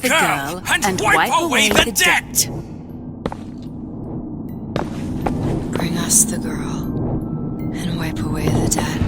the girl and wipe away the debt. Bring us the girl and wipe away the debt.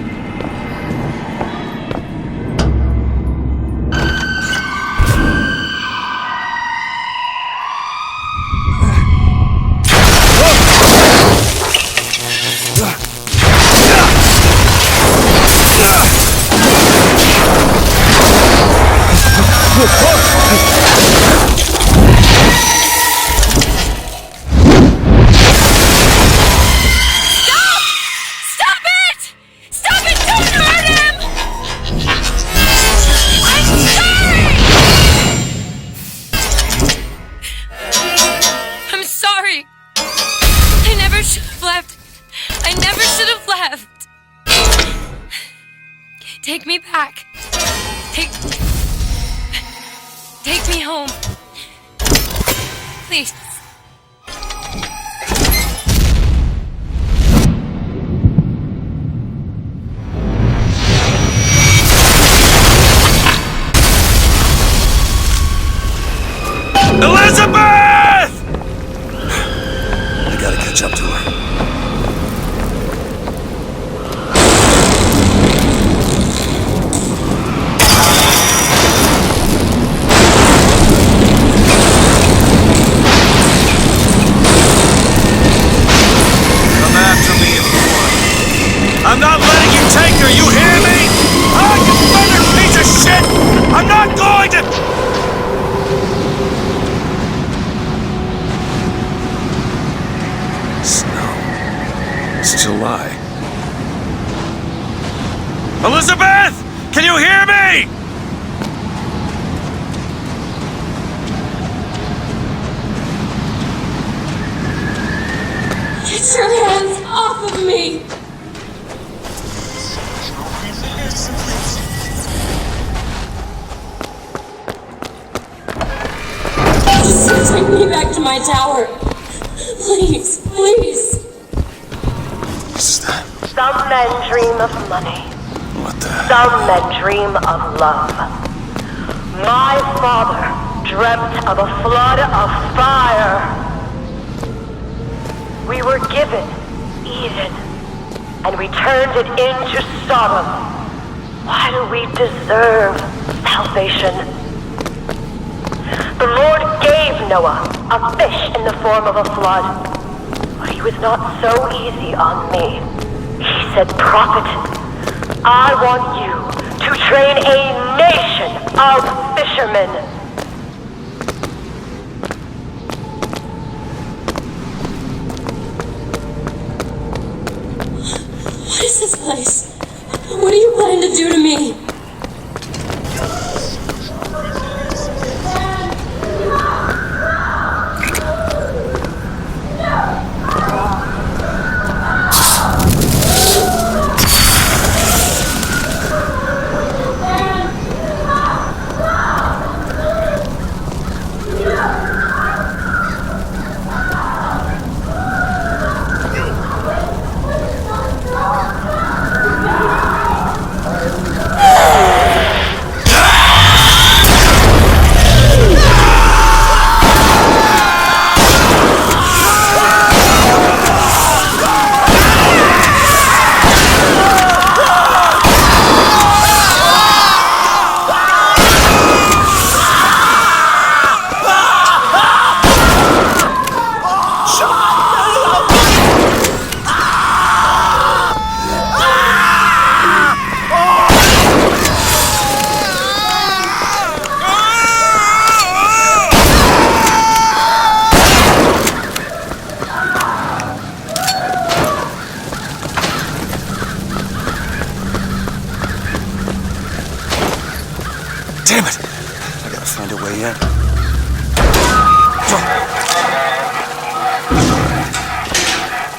Take me back. Take me home. Please. Elizabeth! I gotta catch up to her. I'm not letting you take her, you hear me? Oh, you mother piece of shit! I'm not going to... Snow. It's July. Elizabeth! Can you hear me? Get your hands off of me! Just take me back to my tower. Please, please. What's that? Some men dream of money. What the... Some men dream of love. My father dreamt of a flood of fire. We were given Eden, and we turned it into Sodom. Why do we deserve salvation? The Lord gave Noah a fish in the form of a flood, but he was not so easy on me. He said, "Prophet, I want you to train a nation of fishermen." What is this place? What do you plan to do to me? Damn it! I gotta find a way in.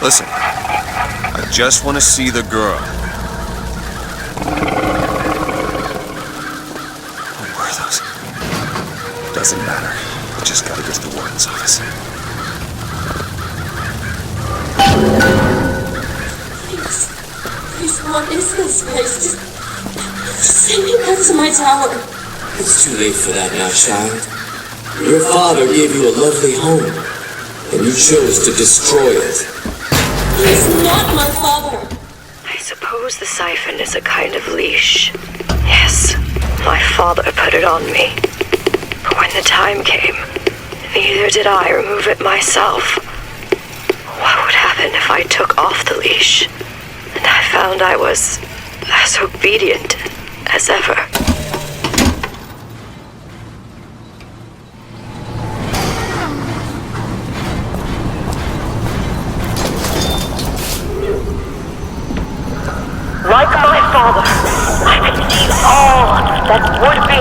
Listen, I just want to see the girl. What were those? Doesn't matter. I just gotta get to the warden's office. Please, what is this place? Just send me back to my tower. It's too late for that now, child. Your father gave you a lovely home, and you chose to destroy it. He's not my father. I suppose the siphon is a kind of leash. Yes, my father put it on me. But when the time came, neither did I remove it myself. What would happen if I took off the leash, and I found I was as obedient as ever? Like my father, I could see all that would be.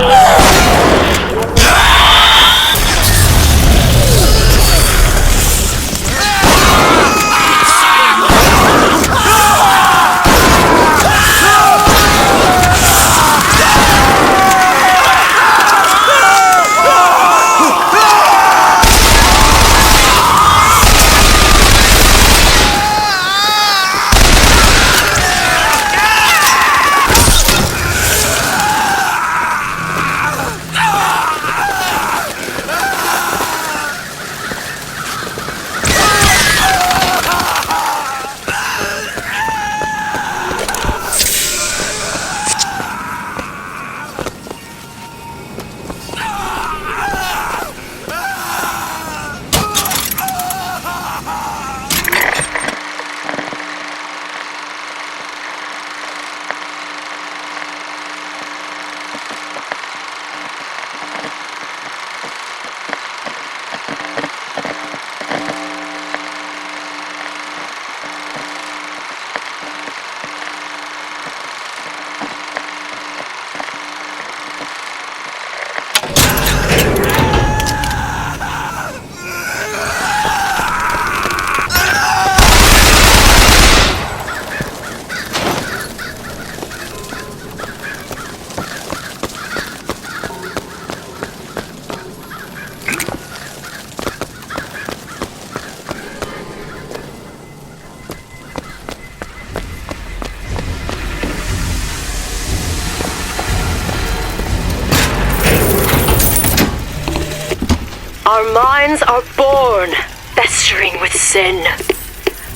Our minds are born festering with sin.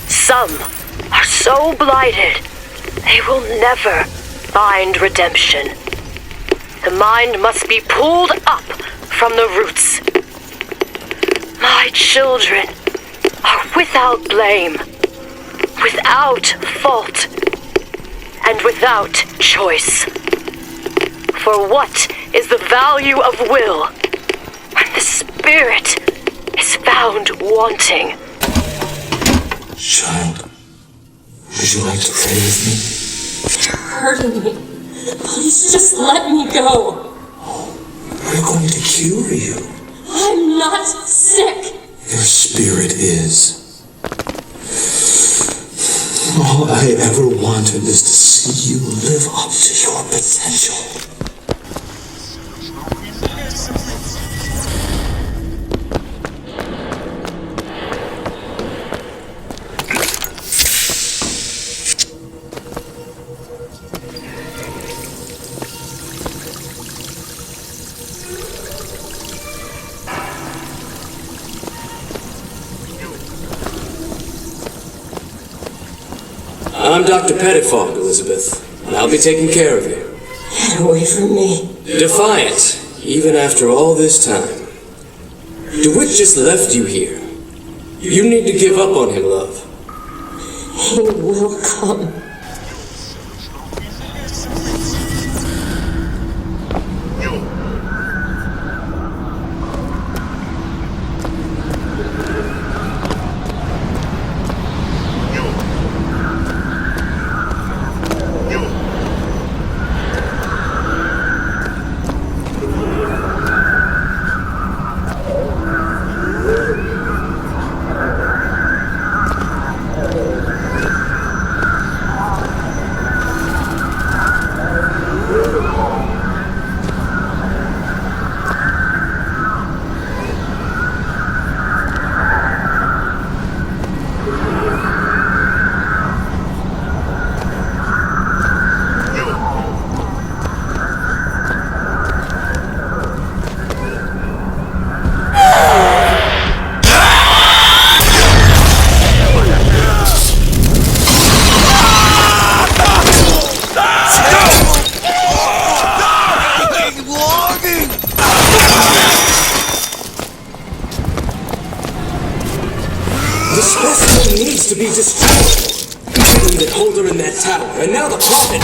Some are so blighted, they will never find redemption. The mind must be pulled up from the roots. My children are without blame, without fault, and without choice. For what is the value of will when the spirit is found wanting? Child, would you like to pray with me? You're hurting me. Please just let me go. We're going to cure you. I'm not sick. Your spirit is. All I ever wanted is to see you live up to your potential. I'm Dr. Pettifog, Elizabeth, and I'll be taking care of you. Get away from me. Defiant, even after all this time. DeWitt just left you here. You need to give up on him, love. He will come. The specimen needs to be destroyed. You didn't even hold her in that tower, and now the prophet.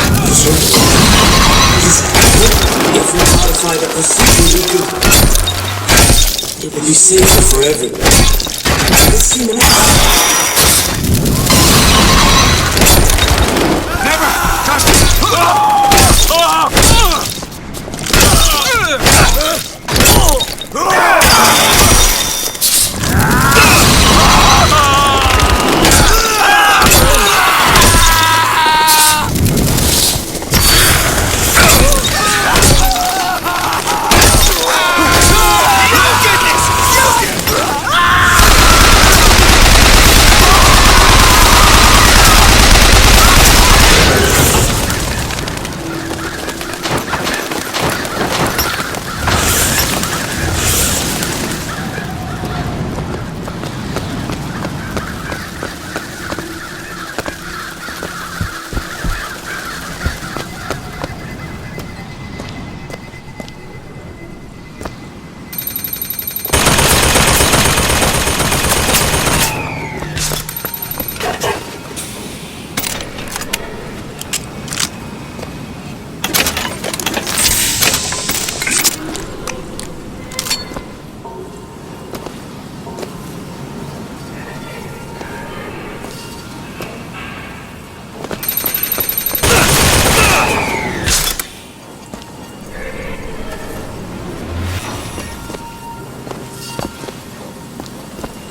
If we modify the procedure, it would be safer for everyone. Let's see what Never touch me!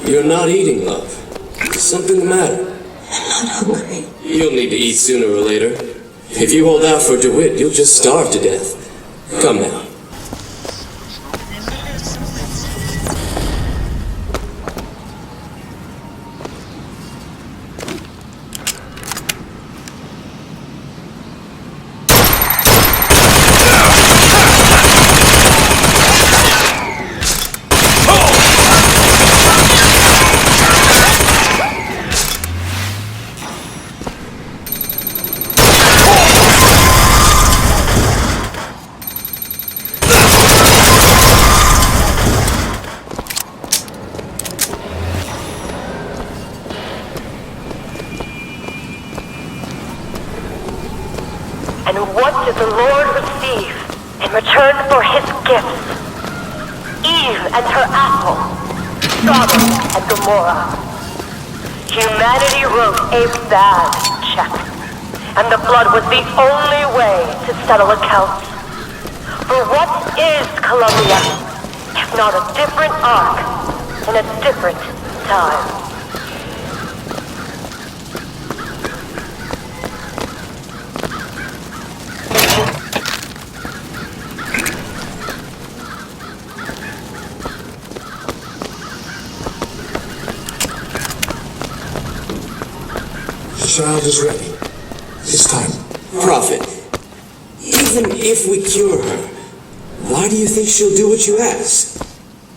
You're not eating, love. Is something the matter? I'm not hungry. You'll need to eat sooner or later. If you hold out for DeWitt, you'll just starve to death. Come now. And what did the Lord receive in return for his gifts? Eve and her apple, Sodom and Gomorrah. Humanity wrote a bad check, and the blood was the only way to settle accounts. For what is Columbia, if not a different arc in a different time? The child is ready. It's time. Prophet, even if we cure her, why do you think she'll do what you ask?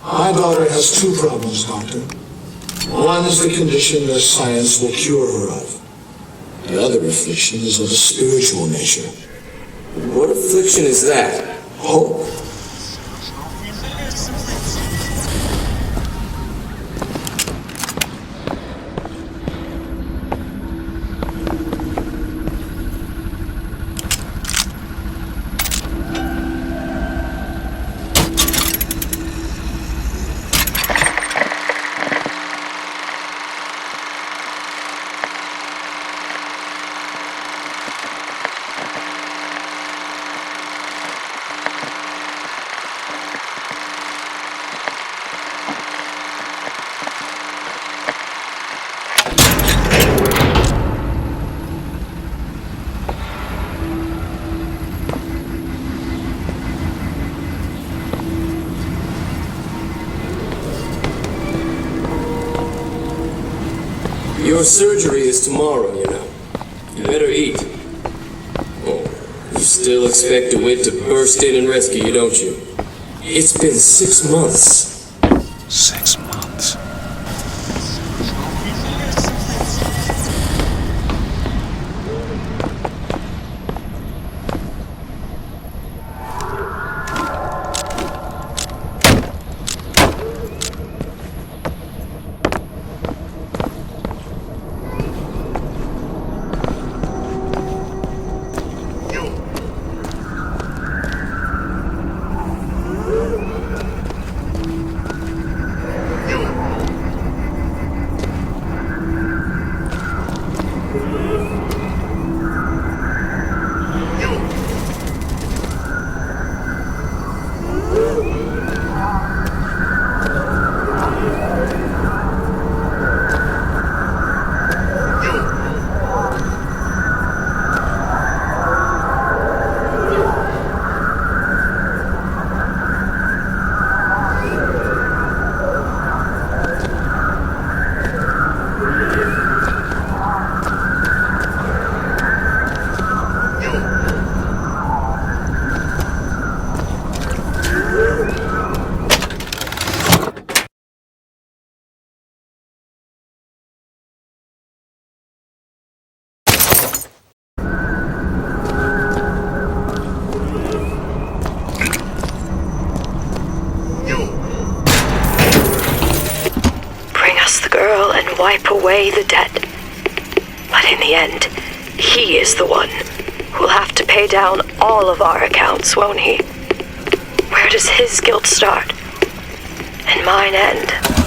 My daughter has two problems, Doctor. One is the condition that science will cure her of. The other affliction is of a spiritual nature. What affliction is that? Hope. Your surgery is tomorrow, you know. You better eat. Oh, you still expect DeWitt to burst in and rescue you, don't you? It's been 6 months. 6 months. and wipe away the debt. But in the end, he is the one who'll have to pay down all of our accounts, won't he? Where does his guilt start and mine end?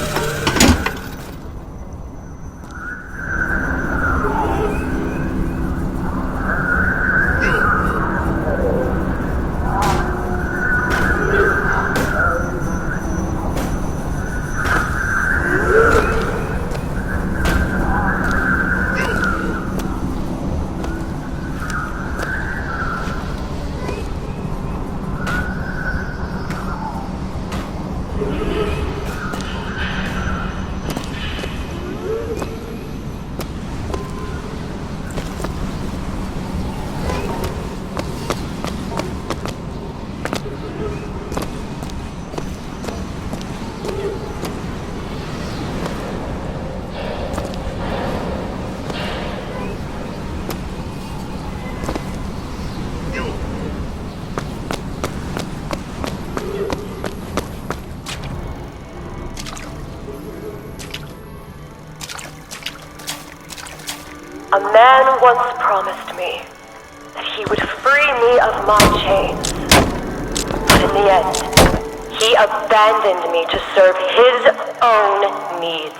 A man once promised me that he would free me of my chains. But in the end, he abandoned me to serve his own needs.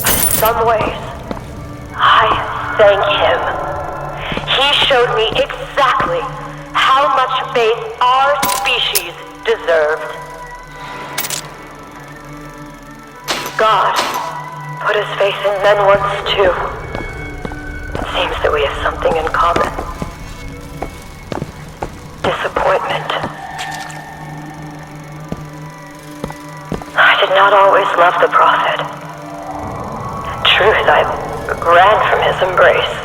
But in some ways, I thank him. He showed me exactly how much faith our species deserved. God put his faith in men once too. It seems that we have something in common. Disappointment. I did not always love the Prophet. In truth, I ran from his embrace.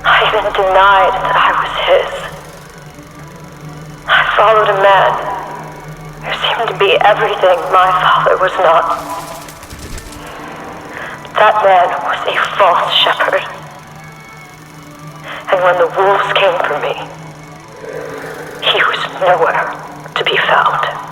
I even denied that I was his. I followed a man who seemed to be everything my father was not. That man was a false shepherd. And when the wolves came for me, he was nowhere to be found.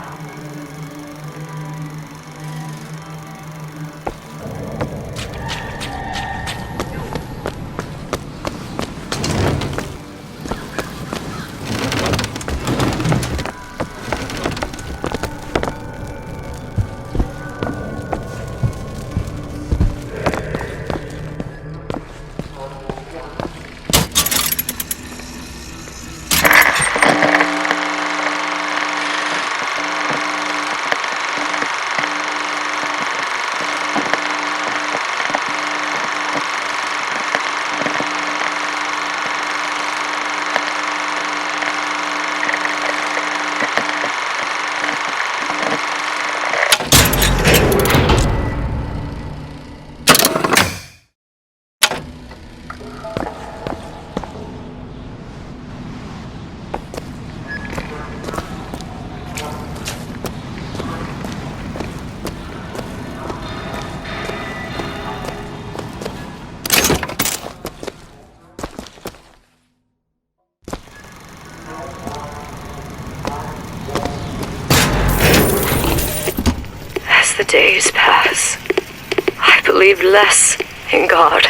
The days pass. I believe less in God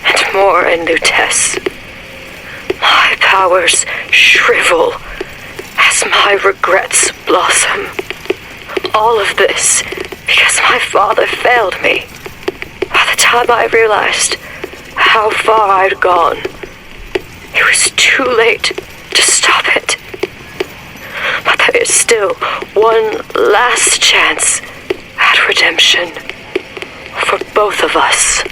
and more in new tests. My powers shrivel as my regrets blossom. All of this because my father failed me. By the time I realized how far I'd gone, it was too late to stop it. But there is still one last chance at redemption for both of us.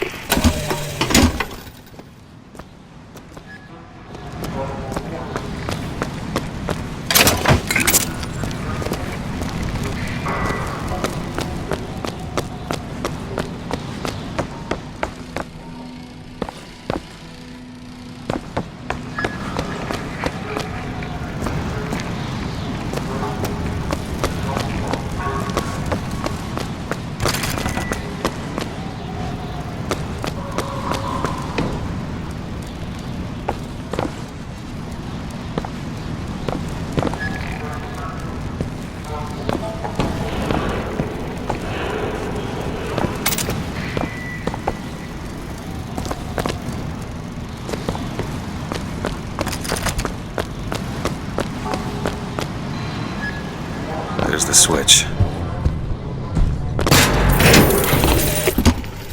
switch.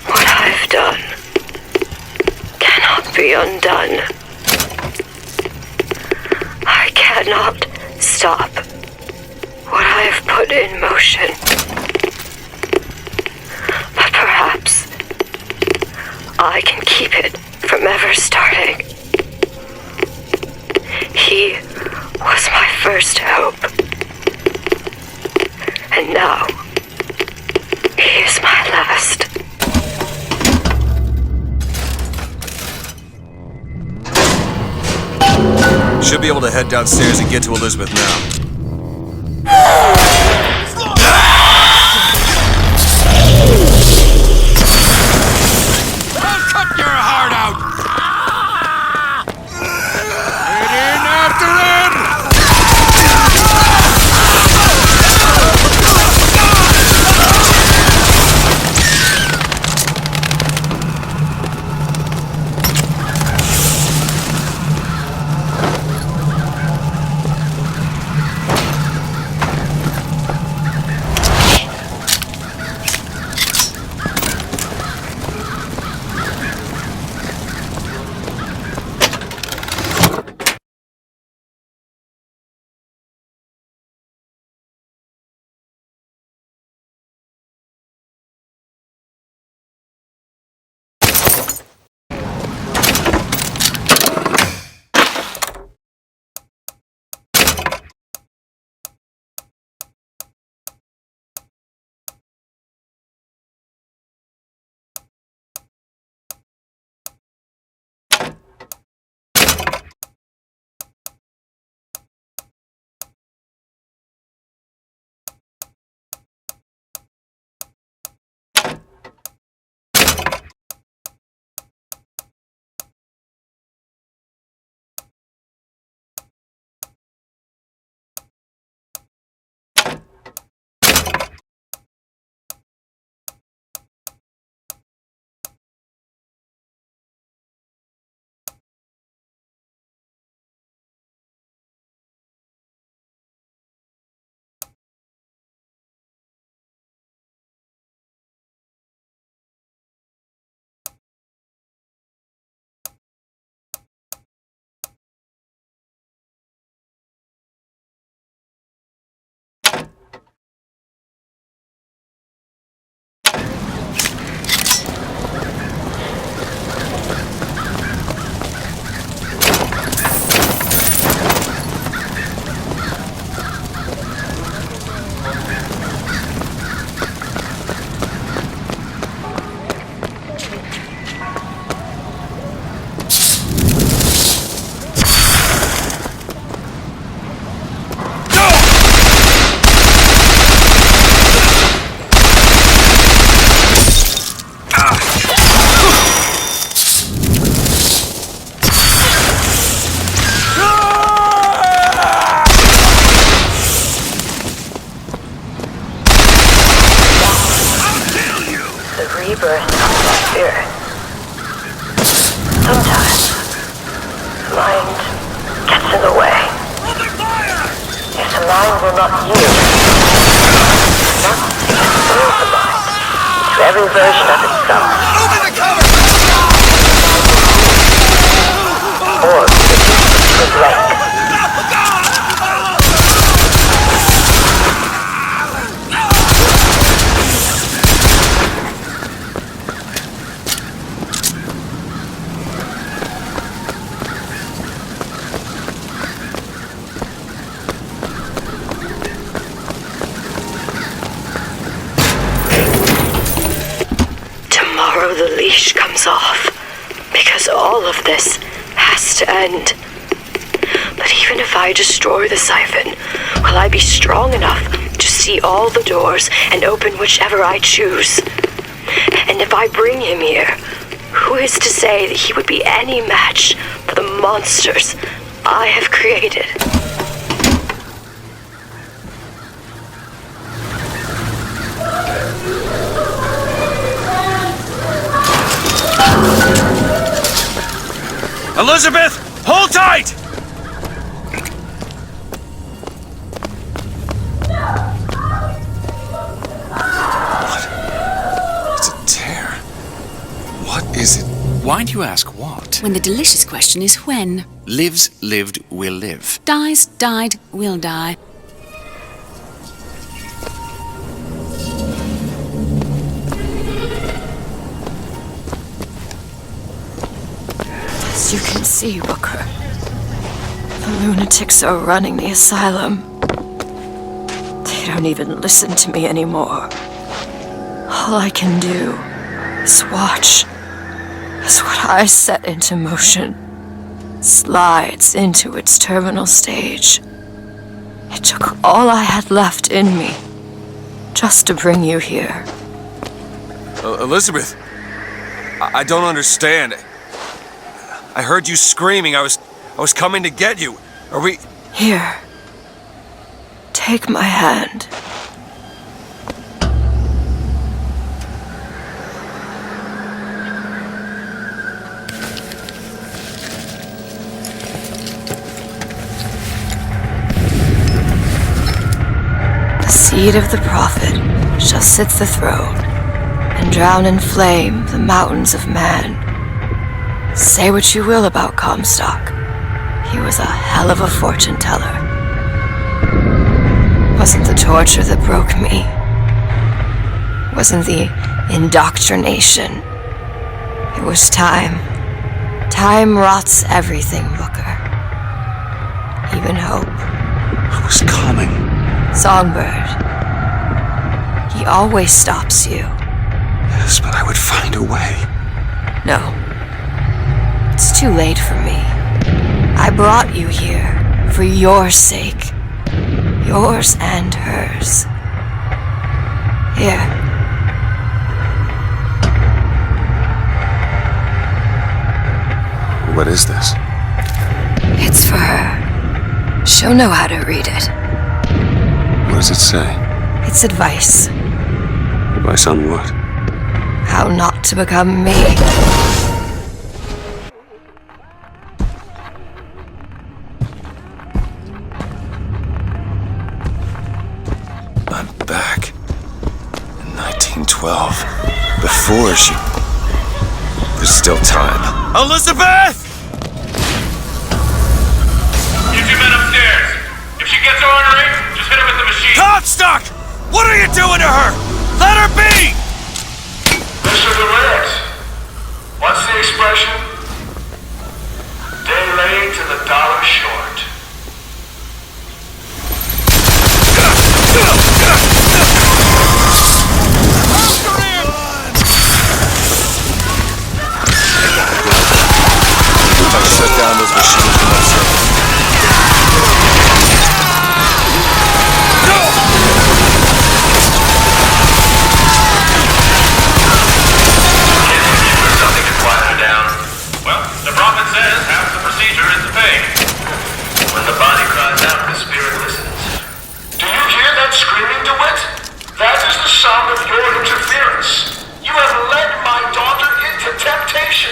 What I've done cannot be undone. I cannot stop what I have put in motion. But perhaps I can keep it from ever starting. He was my first hope. And now, he is my last. Should be able to head downstairs and get to Elizabeth now. I'll cut your heart out! Get in after him! rebirth of the spirit. Sometimes, mind gets in the way. If the mind will not yield, not expose the mind to every version of itself. Or to blank. Tomorrow the leash comes off, because all of this has to end. But even if I destroy the siphon, will I be strong enough to see all the doors and open whichever I choose? And if I bring him here, who is to say that he would be any match for the monsters I have created? Elizabeth, hold tight! Why do you ask what? When the delicious question is when. Lives, lived, will live. Dies, died, will die. As you can see, Booker, the lunatics are running the asylum. They don't even listen to me anymore. All I can do is watch as what I set into motion slides into its terminal stage. It took all I had left in me just to bring you here. Elizabeth, I don't understand. I heard you screaming. I was coming to get you. Are we... Here. Take my hand. The seed of the prophet shall sit the throne and drown in flame the mountains of man. Say what you will about Comstock. He was a hell of a fortune teller. Wasn't the torture that broke me. Wasn't the indoctrination. It was time. Time rots everything, Booker. Even hope. I was coming. Songbird. He always stops you. Yes, but I would find a way. No. It's too late for me. I brought you here for your sake. Yours and hers. Here. What is this? It's for her. She'll know how to read it. What does it say? It's advice. Advice on what? How not to become me. I'm back. In 1912. Before she... There's still time. Elizabeth! You two men upstairs. If she gets ornery, just hit her with the machine. Comstock! What are you doing to her? Let her be! Mr. DeWitt, what's the expression? Day late and the dollar short. Shut down those machines for myself. Something to quiet her down. Well, the prophet says half the procedure is the pain. When the body cries out, the spirit listens. Do you hear that screaming, DeWitt? That is the sound of your interference. You have led my daughter into temptation.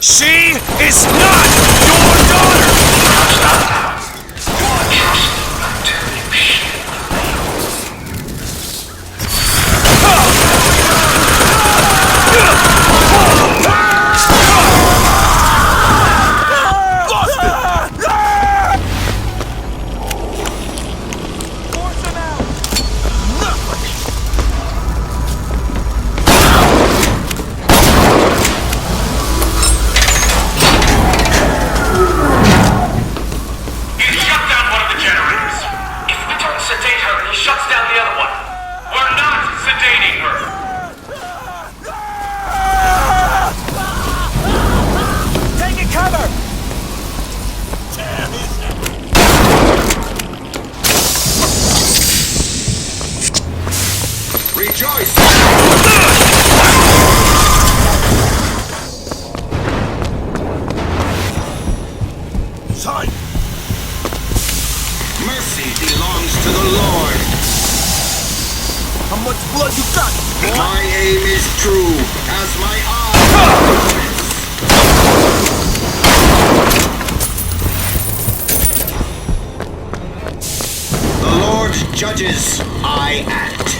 She is not your daughter! Stop now. Just until you shit. Mercy belongs to the Lord. How much blood you got? My aim is true, as my eye. The Lord judges, I act.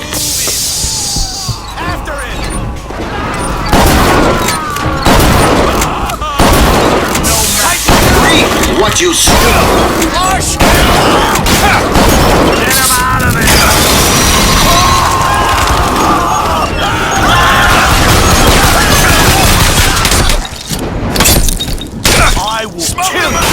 After it! what you stole! Get him out of there! I will kill him!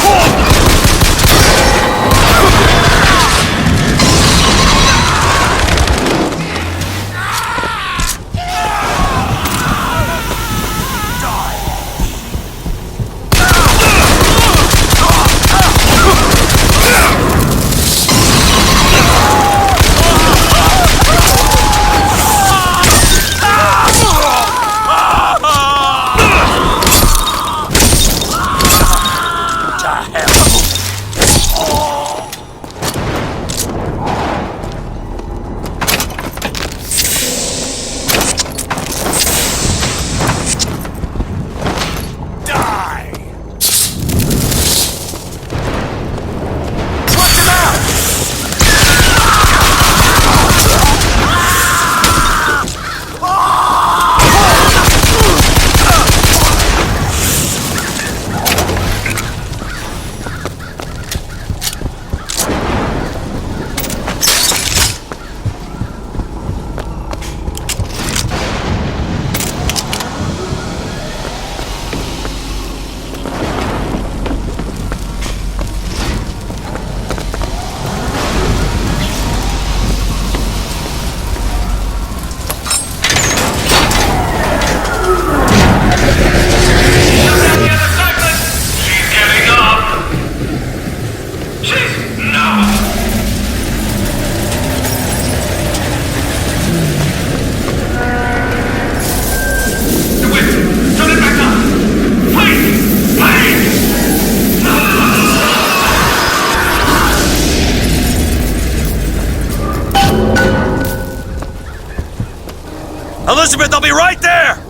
Elizabeth, I'll be right there!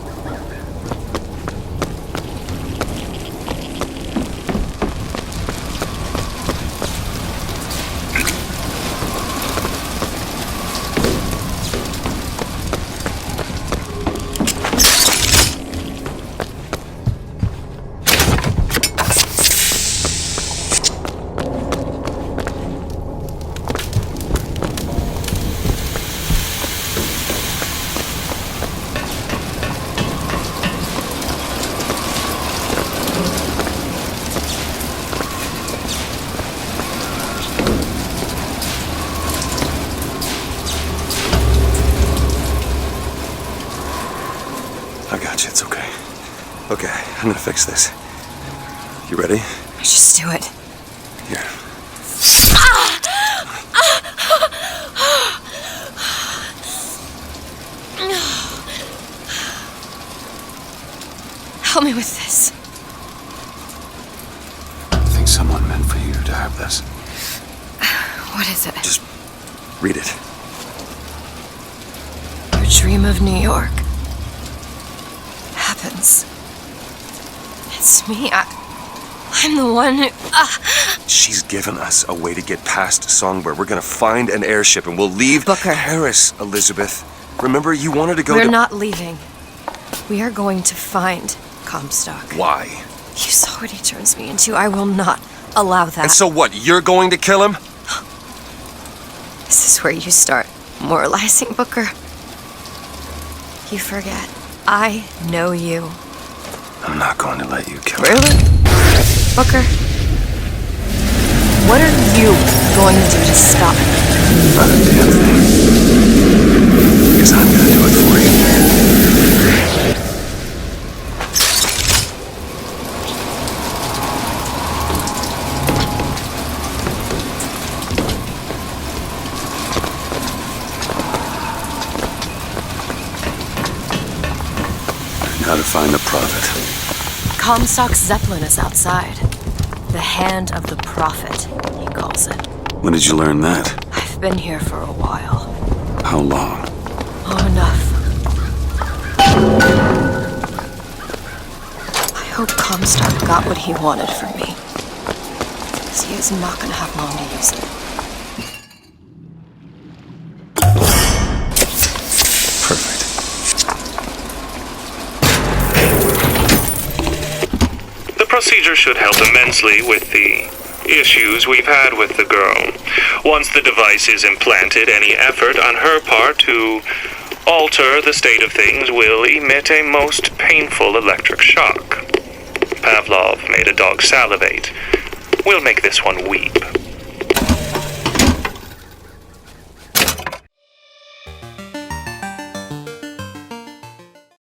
Okay, I'm gonna fix this. You ready? Just do it. Here. Help me with this. I think someone meant for you to have this. What is it? Just read it. Your dream of New York happens. It's me. I'm the one who... She's given us a way to get past Songbird. We're gonna find an airship and we'll leave Paris, Elizabeth. Remember, you wanted to go We're not leaving. We are going to find Comstock. Why? You saw what he turns me into. I will not allow that. And so what? You're going to kill him? This is where you start moralizing, Booker. You forget. I know you. I'm not going to let you kill him. Really? Booker? What are you going to do to stop me? Not a damn thing. Because I'm going to do it for you. How to find the Prophet. Comstock's Zeppelin is outside. The hand of the Prophet, he calls it. When did you learn that? I've been here for a while. How long? Long enough. I hope Comstock got what he wanted from me. Because he is not going to have long to use it. The procedure should help immensely with the issues we've had with the girl. Once the device is implanted, any effort on her part to alter the state of things will emit a most painful electric shock. Pavlov made a dog salivate. We'll make this one weep.